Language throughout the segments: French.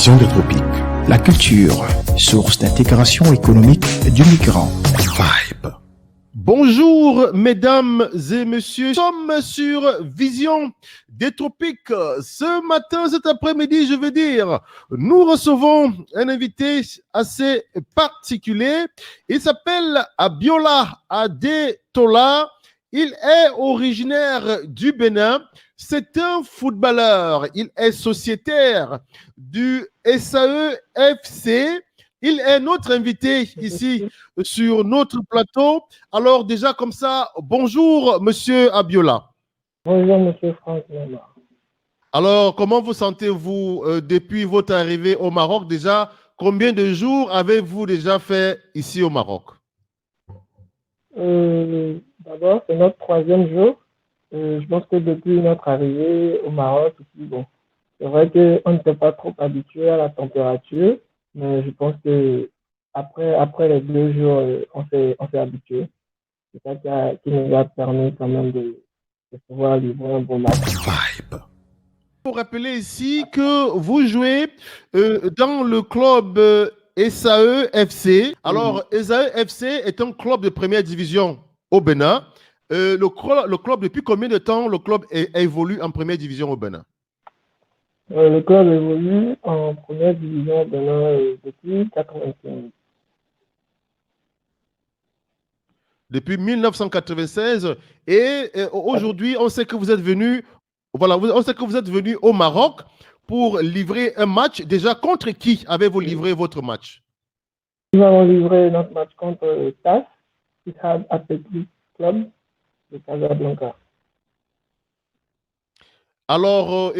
vision des tropiques. La culture, source d'intégration économique du migrant. Vibe. Bonjour mesdames et messieurs, nous sommes sur Vision des tropiques. Ce matin, cet après-midi, je veux dire, nous recevons un invité assez particulier. Il s'appelle Abiola Adetola. Il est originaire du Bénin. C'est un footballeur. Il est sociétaire du SAE FC. Il est notre invité ici sur notre plateau. Alors déjà comme ça, bonjour Monsieur Abiola. Bonjour Monsieur Franck Neymar. Alors comment vous sentez-vous depuis votre arrivée au Maroc déjà? Combien de jours avez-vous déjà fait ici au Maroc? D'abord, c'est notre troisième jour. Je pense que depuis notre arrivée au Maroc, bon, c'est vrai qu'on n'était pas trop habitué à la température, mais je pense que après les 2 jours, on s'est habitué. C'est ça qui nous a permis quand même de pouvoir livrer un bon match. Vibe. Pour rappeler ici que vous jouez dans le club SAE FC. Alors, SAE FC est un club de première division au Bénin. Le club, depuis combien de temps le club évolue en première division au Bénin? Le club évolue en première division au Bénin depuis 1995. Depuis 1996. Et aujourd'hui, on sait que vous êtes venu, voilà, on sait que vous êtes venu au Maroc pour livrer un match. Déjà, contre qui avez-vous livré votre match? Nous avons livré notre match contre TAS, Tihad Athletic Club de Casablanca. Alors,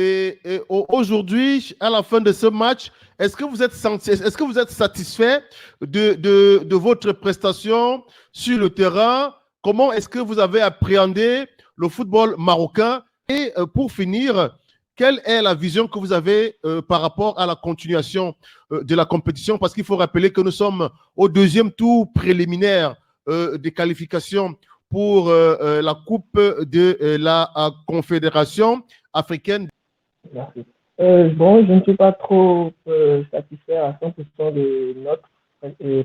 aujourd'hui, à la fin de ce match, est-ce que vous êtes satisfait de votre prestation sur le terrain? Comment est-ce que vous avez appréhendé le football marocain? Et pour finir, quelle est la vision que vous avez par rapport à la continuation de la compétition? Parce qu'il faut rappeler que nous sommes au deuxième tour préliminaire des qualifications pour la Coupe de la Confédération africaine. Merci. Bon, je ne suis pas trop satisfait à 100% de notre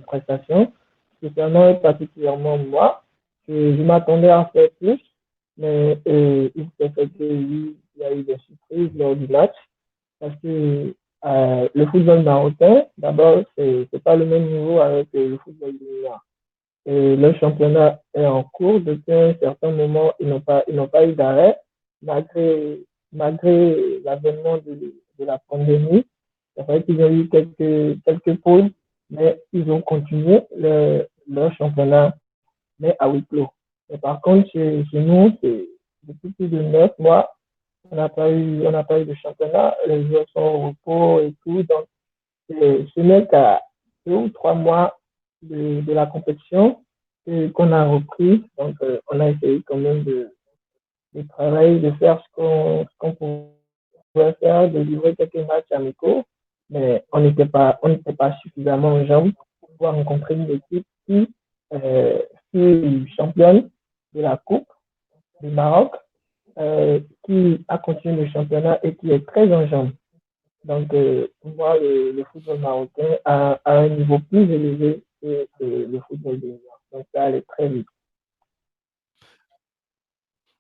prestation, spécialement et particulièrement moi. Je m'attendais à faire plus, mais il s'est fait qu'il y a eu des surprises lors du match, parce que le football marocain, d'abord, c'est pas le même niveau avec le football béninois. Le championnat est en cours depuis un certain moment. Ils n'ont pas eu d'arrêt malgré l'avènement de la pandémie. C'est vrai qu'ils ont eu quelques pauses, mais ils ont continué leur championnat, mais à huis clos. Mais par contre, chez nous, c'est depuis plus de 9 mois, on n'a pas eu de championnat. Les joueurs sont au repos et tout. Donc, ce n'est qu'à 2 ou 3 mois de la compétition qu'on a repris. Donc, on a essayé quand même de travailler, de faire ce qu'on pouvait faire, de livrer quelques matchs amicaux, mais on n'était pas suffisamment en jambes pour pouvoir rencontrer une équipe qui est championne de la Coupe du Maroc, qui a continué le championnat et qui est très en jambes. Donc, pour moi, le football marocain a un niveau plus élevé que le football béninois. Donc, ça allait très vite.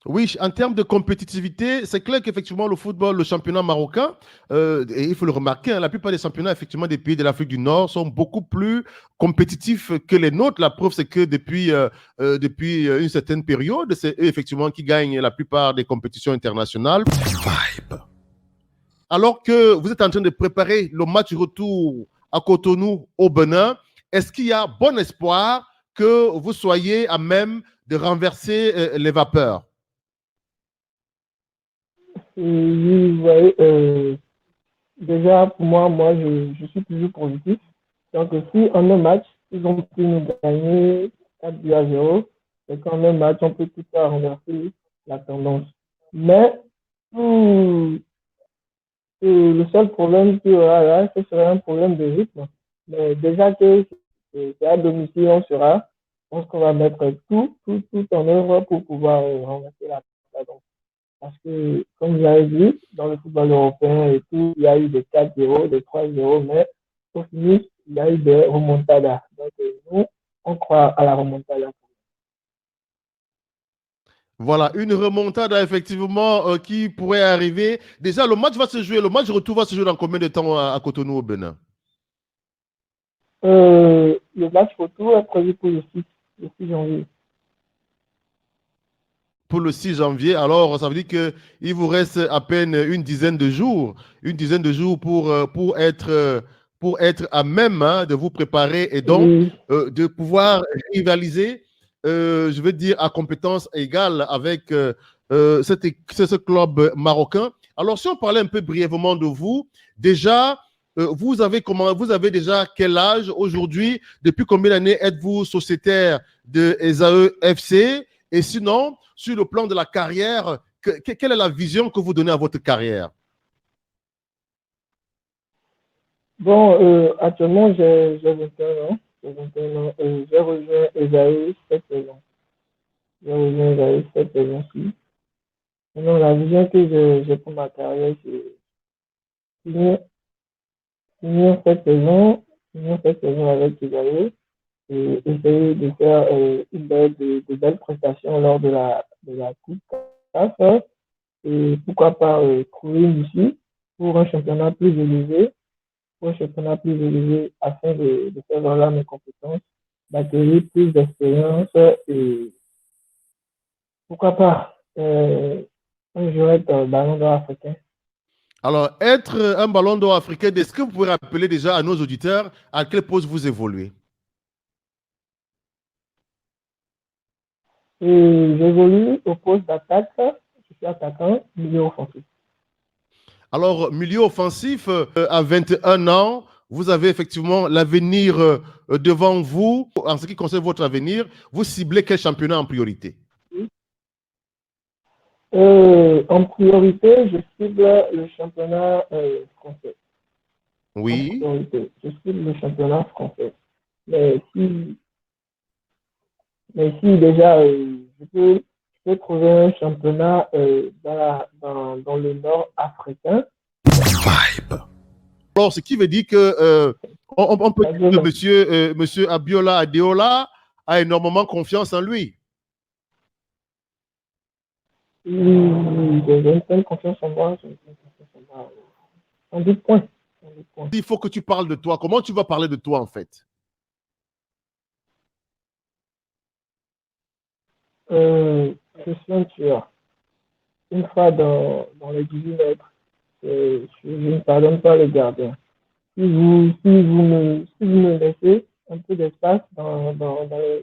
Oui, en termes de compétitivité, c'est clair qu'effectivement, le football, le championnat marocain, et il faut le remarquer, hein, la plupart des championnats effectivement, des pays de l'Afrique du Nord sont beaucoup plus compétitifs que les nôtres. La preuve, c'est que depuis une certaine période, c'est eux effectivement qui gagnent la plupart des compétitions internationales. Vibe. Alors que vous êtes en train de préparer le match retour à Cotonou au Bénin, est-ce qu'il y a bon espoir que vous soyez à même de renverser les vapeurs? Oui, vous voyez, déjà, pour moi je suis toujours positif. Donc, si en un match, ils ont pu nous gagner 4-0, c'est qu'en un match, on peut tout faire renverser la tendance. Mais, le seul problème qu'il y aura là, ce serait un problème de rythme. Mais déjà que c'est à domicile, je pense qu'on va mettre tout en œuvre pour pouvoir renverser la tendance. Parce que, comme vous avez vu, dans le football européen et tout, il y a eu des 4-0, des 3-0, mais au final, il y a eu des remontadas. Donc, nous, on croit à la remontada. Voilà, une remontada effectivement qui pourrait arriver. Déjà, le match va se jouer, le match retour va se jouer dans combien de temps à Cotonou au Bénin? Le match retour est prévu pour le 6 janvier. Pour le 6 janvier, alors ça veut dire qu'il vous reste à peine une dizaine de jours pour être à même de vous préparer et donc Oui, de pouvoir rivaliser, je veux dire, à compétence égale avec ce club marocain. Alors, si on parlait un peu brièvement de vous, déjà, vous avez déjà quel âge aujourd'hui? Depuis combien d'années êtes-vous sociétaire de ESAE FC? Et sinon, sur le plan de la carrière, quelle est la vision que vous donnez à votre carrière? bon, actuellement, j'ai 21 ans. J'ai 21 ans et j'ai rejoint Esaü cette saison. J'ai rejoint Esaü cette saison-ci. Maintenant, la vision que j'ai pour ma carrière, c'est finir, finir cette saison, finir cette saison avec Esaü et essayer de faire de belles prestations lors de la Coupe CAF et pourquoi pas trouver une issue pour un championnat plus élevé, afin de faire valoir mes compétences, d'acquérir plus d'expérience et pourquoi pas un jour être ballon d'or africain. Alors, être un ballon d'or africain, est-ce que vous pouvez rappeler déjà à nos auditeurs à quel poste vous évoluez? Et j'évolue au poste d'attaque, je suis attaquant, milieu offensif. Alors, milieu offensif, à 21 ans, vous avez effectivement l'avenir devant vous. En ce qui concerne votre avenir, vous ciblez quel championnat en priorité? En priorité, je cible le championnat français. En Oui. priorité, je cible le championnat français. Mais si, mais si déjà je peux trouver un championnat dans le nord africain, Alors, ce qui veut dire que on peut dire que monsieur Abiola Adeola a énormément confiance en lui. j'ai une pleine confiance en moi. J'ai une pleine confiance en moi. En 10 points. En 10 points. Il faut que tu parles de toi. Comment tu vas parler de toi, en fait? Je suis un tueur. Une fois dans les 18 mètres, je ne pardonne pas les gardiens. Si vous me laissez un peu d'espace dans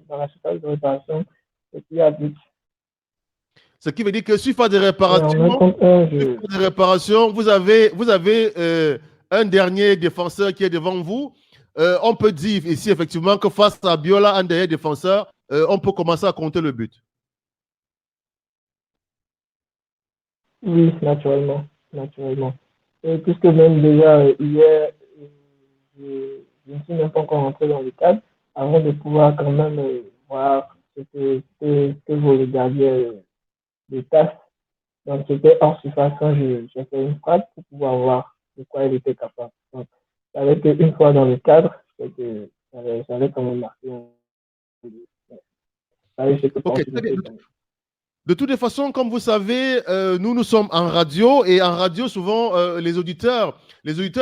la surface de réparation, et puis à but. Ce qui veut dire que sur phase de Et en un contre un, réparation, vous avez un dernier défenseur qui est devant vous. On peut dire ici effectivement que face à Biola, un dernier défenseur, on peut commencer à compter le but. oui, naturellement. Naturellement. Et puisque même déjà hier, je ne suis même pas encore rentré dans le cadre avant de pouvoir quand même voir ce que vaut le gardien de tasse. Donc, j'étais hors surface quand j'ai fait une frappe pour pouvoir voir de quoi il était capable. Donc, avec une fois dans le cadre, j'avais quand même marqué. Ok, très bien. De toutes les façons, comme vous savez, nous sommes en radio et en radio, souvent, les auditeurs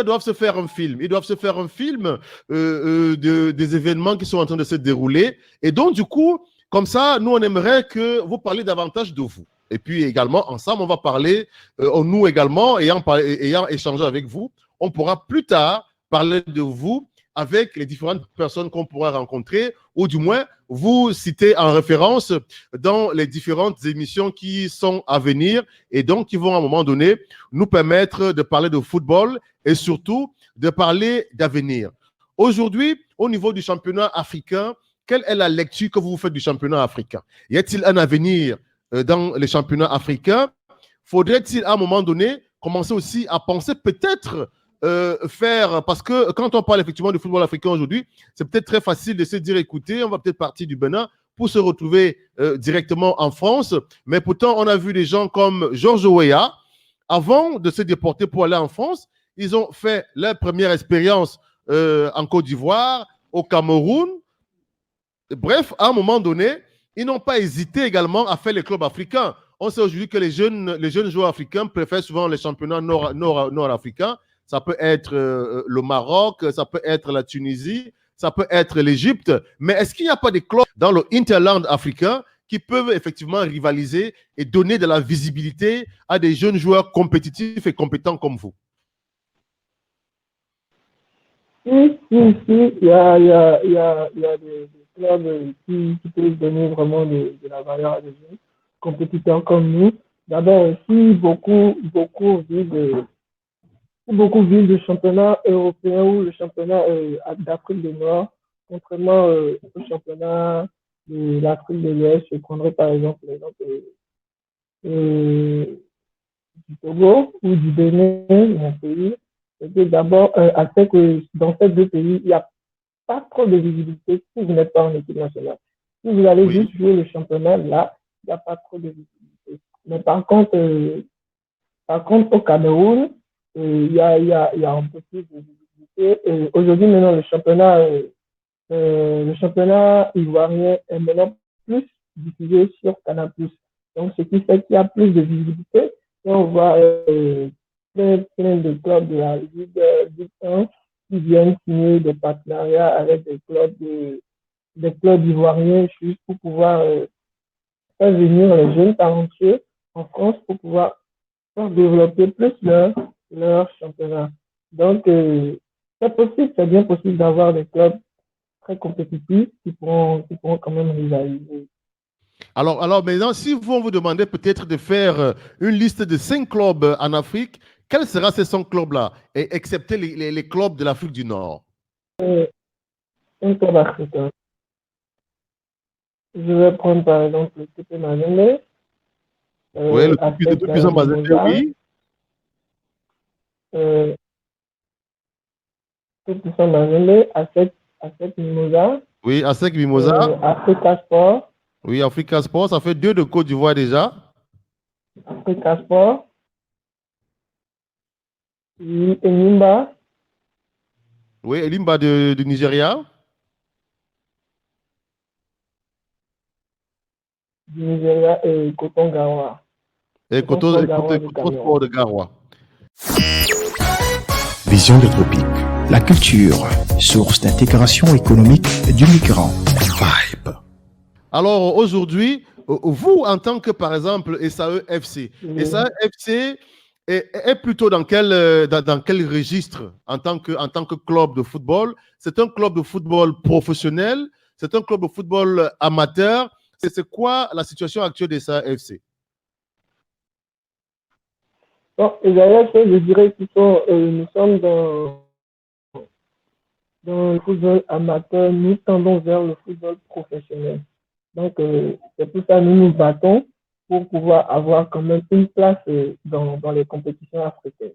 doivent se faire un film. Ils doivent se faire un film des événements qui sont en train de se dérouler. Et donc, du coup, comme ça, nous, on aimerait que vous parliez davantage de vous. Et puis également, ensemble, on va parler, nous également, ayant échangé avec vous, on pourra plus tard parler de vous avec les différentes personnes qu'on pourra rencontrer, ou du moins vous citer en référence dans les différentes émissions qui sont à venir et donc qui vont à un moment donné nous permettre de parler de football et surtout de parler d'avenir. Aujourd'hui, au niveau du championnat africain, quelle est la lecture que vous faites du championnat africain? Y a-t-il un avenir dans les championnats africains? Faudrait-il à un moment donné commencer aussi à penser peut-être faire, parce que quand on parle effectivement du football africain aujourd'hui, c'est peut-être très facile de se dire, écoutez, on va peut-être partir du Bénin pour se retrouver directement en France. Mais pourtant, on a vu des gens comme Georges Weah, avant de se déporter pour aller en France, ils ont fait leur première expérience en Côte d'Ivoire, au Cameroun. Bref, à un moment donné, ils n'ont pas hésité également à faire les clubs africains. On sait aujourd'hui que les jeunes joueurs africains préfèrent souvent les championnats nord-africains. Ça peut être le Maroc, ça peut être la Tunisie, ça peut être l'Égypte. Mais est-ce qu'il n'y a pas des clubs dans le hinterland africain qui peuvent effectivement rivaliser et donner de la visibilité à des jeunes joueurs compétitifs et compétents comme vous? Si. Il y a des clubs qui peuvent donner vraiment de la valeur à des jeunes compétiteurs comme nous. D'abord, si beaucoup vivent de championnats européens ou le championnat d'Afrique du Nord, contrairement au championnat de l'Afrique de l'Ouest. Je prendrai par exemple l'exemple du Togo ou du Bénin, mon pays. C'est que d'abord, dans ces deux pays, il n'y a pas trop de visibilité si vous n'êtes pas en équipe nationale. Si vous allez juste jouer le championnat, là, il n'y a pas trop de visibilité. Mais par contre, au Cameroun, il y a un peu plus de visibilité. Aujourd'hui, maintenant, le championnat ivoirien est maintenant plus diffusé sur Canal+. Donc, ce qui fait qu'il y a plus de visibilité. Et on voit plein de clubs de la Ligue 1 qui viennent signer des partenariats avec des clubs ivoiriens juste pour pouvoir faire venir les jeunes talentueux en France pour pouvoir faire développer plus leur championnat. Donc, c'est bien possible d'avoir des clubs très compétitifs qui pourront quand même rivaliser. Alors maintenant, si on vous demandait peut-être de faire une liste de 5 clubs en Afrique, quels seront ces 5 clubs-là, excepté les clubs de l'Afrique du Nord? Un club africain. Je vais prendre par exemple le TP Mazembe. Oui, le plus puissant Mazembe, oui. Le plus puissant Mazembe, ASEC Mimosa. Oui, ASEC Mimosa. Africa Sport. Oui, Africa Sport, ça fait 2 de Côte d'Ivoire déjà. Africa Sport. Oui, Enyimba. Oui, Enyimba du Nigeria. Du Nigeria et Coton Garoua. Et Coton Sport de Garoua. Vision des tropiques. La culture, source d'intégration économique du migrant. Vibe. Alors aujourd'hui, vous en tant que par exemple SAE-FC, SAE-FC est plutôt dans quel registre en tant que club de football? C'est un club de football professionnel? C'est un club de football amateur? C'est quoi la situation actuelle des SAE-FC? Bon, les AFC, je dirais que nous sommes dans le football amateur, nous tendons vers le football professionnel. Donc, c'est pour ça que nous nous battons pour pouvoir avoir quand même une place dans les compétitions africaines.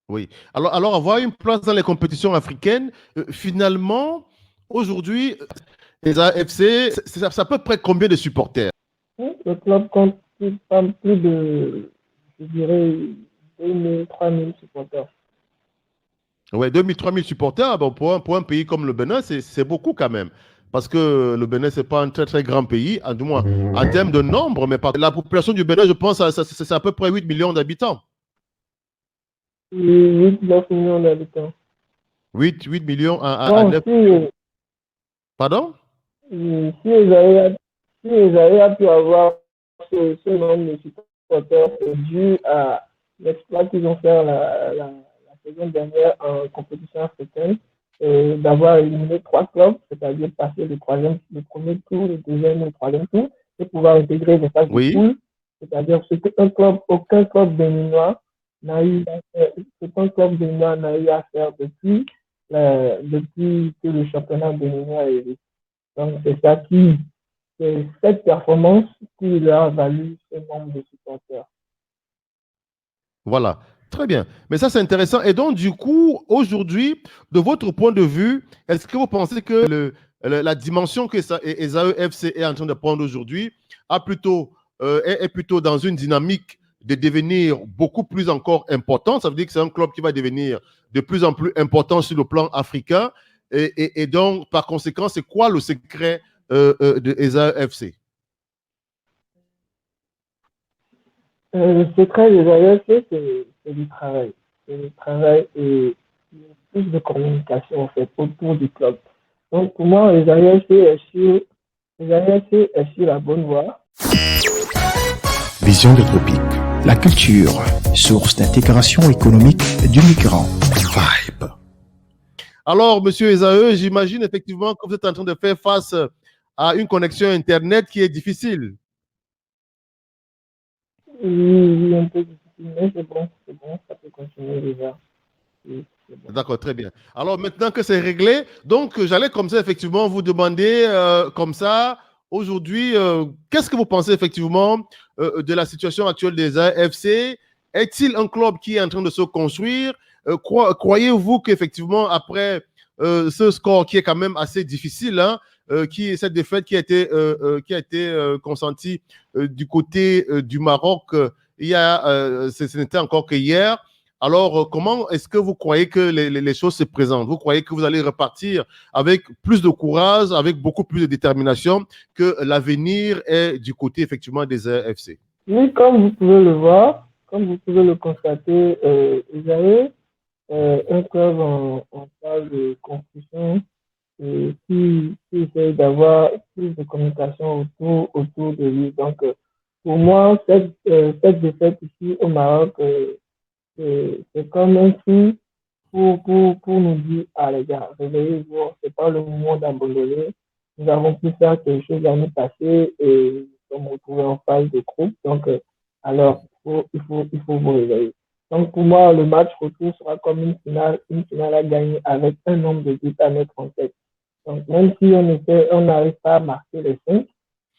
Oui. Alors avoir une place dans les compétitions africaines, finalement, aujourd'hui, les AFC, ça peut près combien de supporters? Le club compte plus de, je dirais, 2000, 3000 supporters. Oui, 2000, 3000 supporters, bon, pour un pays comme le Bénin, c'est beaucoup quand même. Parce que le Bénin, ce n'est pas un très, très grand pays, du moins en termes de nombre, mais la population du Bénin, je pense, c'est à peu près 8 millions d'habitants. 8, 9 millions d'habitants. 8 millions à 9. Pardon? Si ils avaient pu avoir ce nombre de supporters, c'est dû à l'exploit qu'ils ont fait la saison dernière en compétition africaine, d'avoir éliminé 3 clubs, c'est-à-dire passer le premier tour, le deuxième et le troisième tour, et pouvoir intégrer les phases de poule, c'est-à-dire aucun club béninois n'a eu à faire depuis que le championnat béninois est existé. Donc c'est cette performance qui leur a valu ce nombre de supporters. Voilà. Très bien. Mais ça, c'est intéressant. Et donc, du coup, aujourd'hui, de votre point de vue, est-ce que vous pensez que la dimension que Esaü FC est en train de prendre aujourd'hui est plutôt dans une dynamique de devenir beaucoup plus encore important. Ça veut dire que c'est un club qui va devenir de plus en plus important sur le plan africain. Et donc, par conséquent, c'est quoi le secret de Esaü FC? Le secret des AEC, c'est du travail. C'est du travail et plus de communication en fait autour du club. Donc pour moi, les AEC est sur la bonne voie. Vision des tropiques. La culture, source d'intégration économique du migrant. Vibe. Alors, monsieur Esaü, j'imagine effectivement que vous êtes en train de faire face à une connexion Internet qui est difficile. Oui, un peu difficile, mais c'est bon, ça peut continuer déjà. Oui, bon. D'accord, très bien. Alors maintenant que c'est réglé, donc j'allais comme ça effectivement vous demander comme ça, aujourd'hui, qu'est-ce que vous pensez effectivement de la situation actuelle des AFC? Est-il un club qui est en train de se construire? Croyez-vous qu'effectivement, après ce score qui est quand même assez difficile, hein, cette défaite qui a été consentie du côté du Maroc, ce n'était encore que hier. Alors, comment est-ce que vous croyez que les choses se présentent? Vous croyez que vous allez repartir avec plus de courage, avec beaucoup plus de détermination, que l'avenir est du côté effectivement des AFC? Oui, comme vous pouvez le voir, comme vous pouvez le constater, vous avez un club en phase de construction qui essaie d'avoir plus de communication autour de lui. Donc, pour moi, cette défaite ici au Maroc, c'est comme un signe pour nous dire, ah les gars, réveillez-vous, c'est pas le moment d'abandonner. Nous avons pu faire quelque chose l'année passée et nous sommes retrouvés en phase de groupe. Donc, alors, il faut vous réveiller. Donc, pour moi, le match retour sera comme une finale à gagner avec un nombre de buts à mettre en tête. Donc, même si on n'arrive pas à marquer les 5,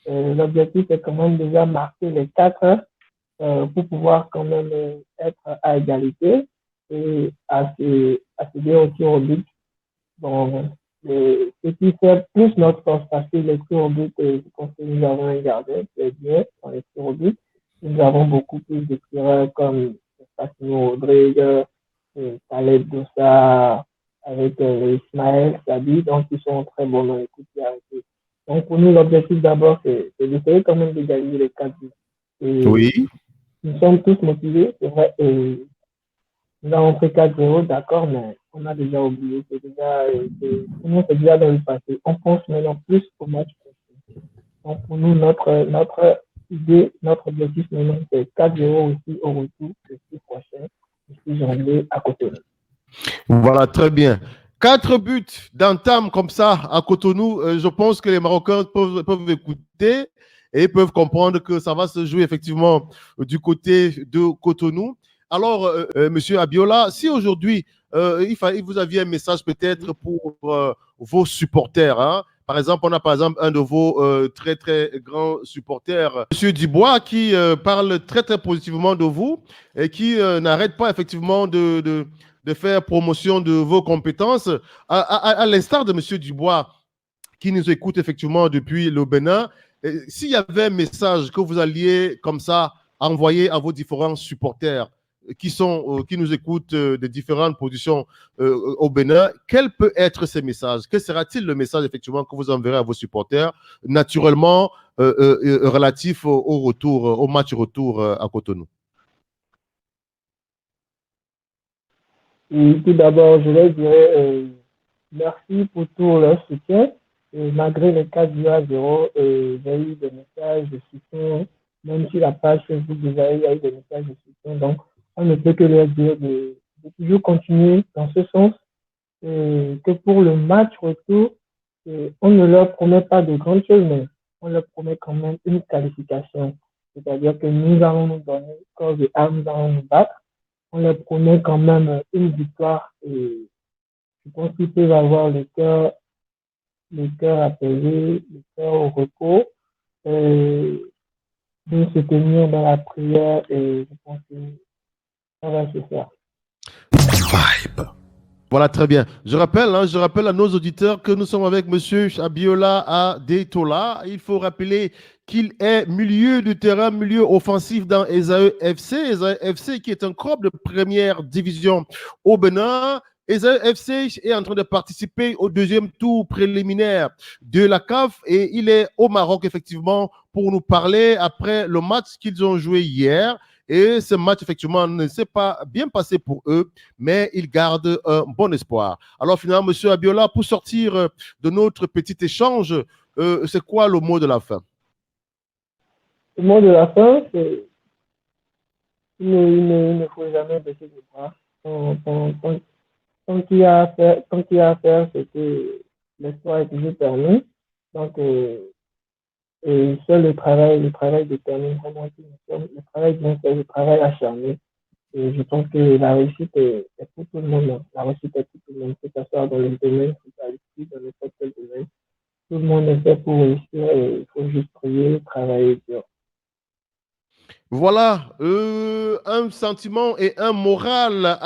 l'objectif est quand même déjà marquer les 4 pour pouvoir quand même être à égalité et accéder au tir au but. Bon, ce qui fait plus notre force parce que les tirs au but, je pense que nous avons un gardien qui est bien dans les tirs au but. Nous avons beaucoup plus de tireurs comme Fassino Rodrigue, Taleb Doussa, avec Ismaël Sabi, donc ils sont très bons dans les coups de pied arrêtés. Donc pour nous, l'objectif d'abord, c'est d'essayer quand même d'égaliser les 4 buts. Et oui. Nous sommes tous motivés, c'est vrai, et nous avons fait 4-0, d'accord, mais on a déjà oublié, pour nous, c'est déjà dans le passé. On pense maintenant plus au match prochain. Donc pour nous, notre idée, notre objectif maintenant, c'est 4-0 aussi au retour, le 6 prochain, le 6 janvier à Cotonou. Voilà, très bien. 4 buts d'entame comme ça à Cotonou, je pense que les Marocains peuvent écouter et peuvent comprendre que ça va se jouer effectivement du côté de Cotonou. Alors, Monsieur Abiola, si aujourd'hui, vous aviez un message peut-être pour vos supporters, hein? Par exemple, on a par exemple un de vos très très grands supporters, Monsieur Dubois, qui parle très très positivement de vous et qui n'arrête pas effectivement de faire promotion de vos compétences, à l'instar de Monsieur Dubois, qui nous écoute effectivement depuis le Bénin. S'il y avait un message que vous alliez comme ça envoyer à vos différents supporters qui nous écoutent de différentes positions au Bénin, quel peut être ces messages? Quel sera-t-il le message effectivement que vous enverrez à vos supporters, naturellement relatif au match retour à Cotonou? Et tout d'abord, je leur dirais merci pour tout leur soutien. Et malgré les 4-0, j'ai eu des messages de soutien, même sur la page Facebook déjà, il y a eu des messages de soutien. Donc, on ne peut que leur dire de toujours continuer dans ce sens, que pour le match retour, on ne leur promet pas de grandes choses, mais on leur promet quand même une qualification. C'est-à-dire que nous allons nous donner corps et âme, nous allons nous battre. On leur promet quand même une victoire et je pense qu'ils peuvent avoir le cœur apaisé, le cœur au repos, de se tenir dans la prière et je pense que ça va se faire. Vibe. Voilà, très bien. Je rappelle à nos auditeurs que nous sommes avec Monsieur Abiola Adetola. Il faut rappeler qu'il est milieu de terrain, milieu offensif dans Esaü FC. Esaü FC qui est un club de première division au Bénin. Esaü FC est en train de participer au deuxième tour préliminaire de la CAF et il est au Maroc effectivement pour nous parler après le match qu'ils ont joué hier. Et ce match, effectivement, ne s'est pas bien passé pour eux, mais ils gardent un bon espoir. Alors, finalement, M. Abiola, pour sortir de notre petit échange, c'est quoi le mot de la fin? Le mot de la fin, c'est qu'il ne faut jamais baisser les bras. Tant qu'il y a à faire, c'est que l'espoir est toujours permis. Donc, et seul le travail détermine vraiment qui nous sommes. Le travail bien fait, le travail acharné. Et je pense que la réussite est pour tout le monde. La réussite est pour tout le monde, que ce soit dans le domaine footballistique, dans n'importe quel domaine. Tout le monde est fait pour réussir et il faut juste prier, travailler dur. Voilà, un sentiment et un moral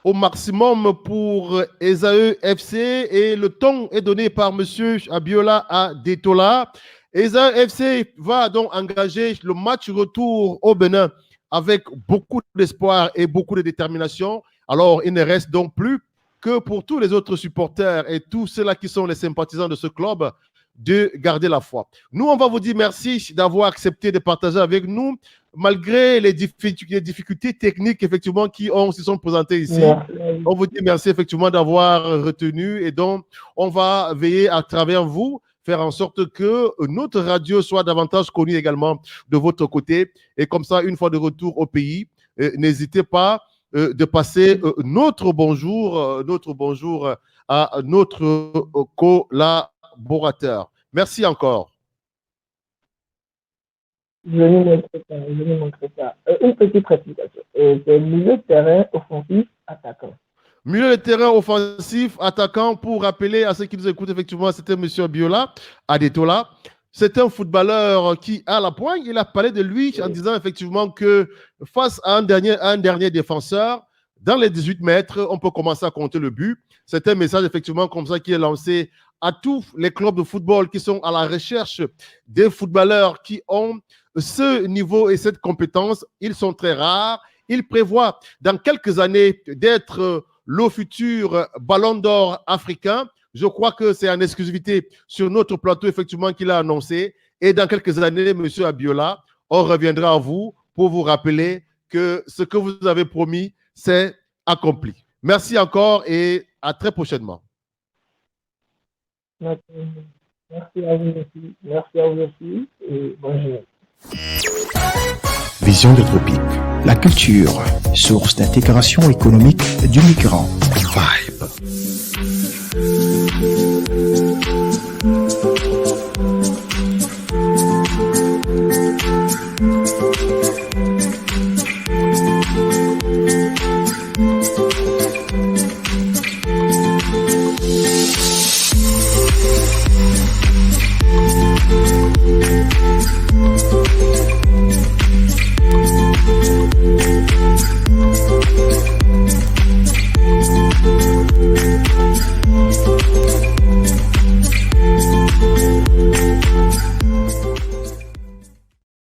au maximum pour Esaü FC et le ton est donné par M. Abiola Adetola. Esaü FC va donc engager le match retour au Bénin avec beaucoup d'espoir et beaucoup de détermination. Alors, il ne reste donc plus que pour tous les autres supporters et tous ceux-là qui sont les sympathisants de ce club de garder la foi. Nous, on va vous dire merci d'avoir accepté de partager avec nous, malgré les difficultés techniques, effectivement, qui se sont présentées ici. Merci. On vous dit merci, effectivement, d'avoir retenu et donc, on va veiller à travers vous, faire en sorte que notre radio soit davantage connue également de votre côté. Et comme ça, une fois de retour au pays, n'hésitez pas de passer notre bonjour à notre collaborateur. Merci encore. Je ne manquerai pas. Une petite précision. C'est milieu de terrain offensif attaquant. Milieu de terrain offensif attaquant, pour rappeler à ceux qui nous écoutent, effectivement, c'était M. Abiola Adetola. C'est un footballeur qui a la poigne. Il a parlé de lui en disant effectivement que face à un dernier défenseur, dans les 18 mètres, on peut commencer à compter le but. C'est un message effectivement comme ça qui est lancé à tous les clubs de football qui sont à la recherche des footballeurs qui ont ce niveau et cette compétence. Ils sont très rares. Ils prévoient dans quelques années d'être le futur ballon d'or africain. Je crois que c'est en exclusivité sur notre plateau, effectivement, qu'il a annoncé. Et dans quelques années, M. Abiola, on reviendra à vous pour vous rappeler que ce que vous avez promis, c'est accompli. Merci encore et à très prochainement. Merci à vous aussi. Merci à vous aussi et bonjour. Vision des tropiques. La culture, source d'intégration économique du migrant. Vibe.